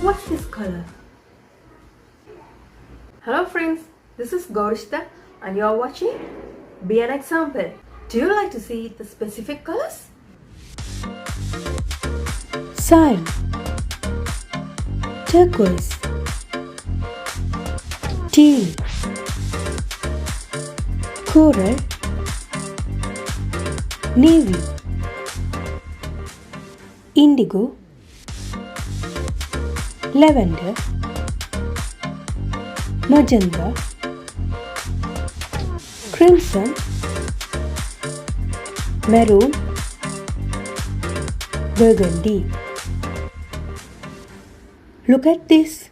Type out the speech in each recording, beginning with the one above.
What's this color? Hello friends, this is Gowrystha and you are watching Be an Example. Do you like to see the specific colors? Cyan, turquoise, teal, coral, navy, indigo, lavender, magenta, crimson, maroon, burgundy. Look at this.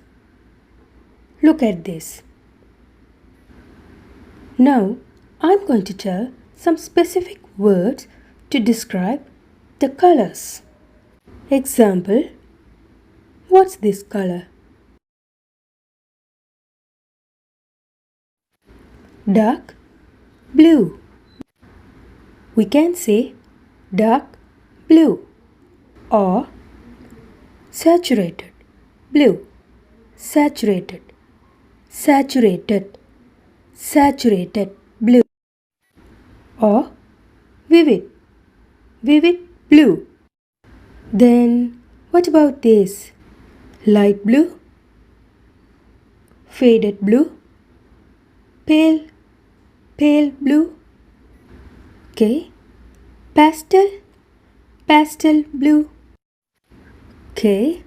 Look at this. Now, I'm going to tell some specific words to describe the colors. Example, what's this color? Dark blue. We can say dark blue or saturated blue, saturated, saturated, saturated blue or vivid, vivid blue. Then what about this? Light blue, faded blue, pale, pale blue. Okay, pastel, pastel blue. Okay,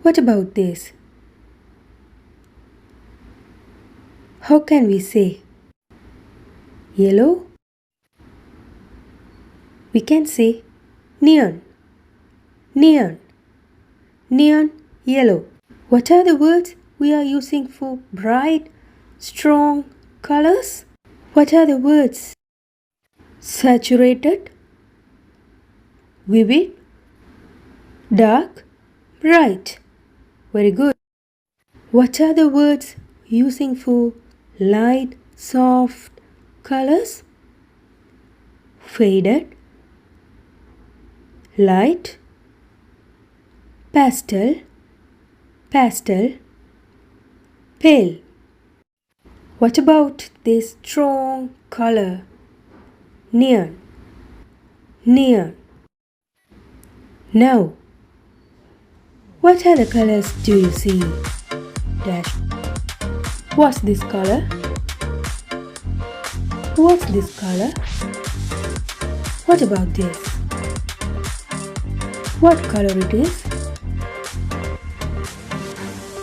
what about this? How can we say? Yellow? We can say neon, neon, neon yellow. What are the words we are using for bright, strong colors? What are the words? Saturated, vivid, dark, bright. Very good. What are the words using for light, soft colors? Faded, light, pastel, pastel, pale. What about this strong color? Neon, neon. Now, what other colors do you see? Dash. What's this color? What's this color? What about this? What color it is?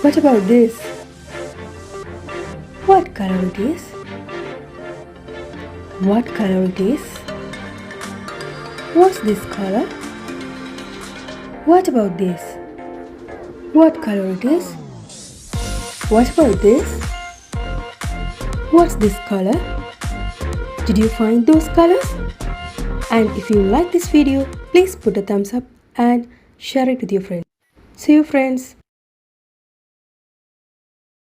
What about this? What color it is? What color it is? What's this color? What about this? What color it is? What about this? What's this color? Did you find those colors? And if you like this video, please put a thumbs up and share it with your friends. See you friends.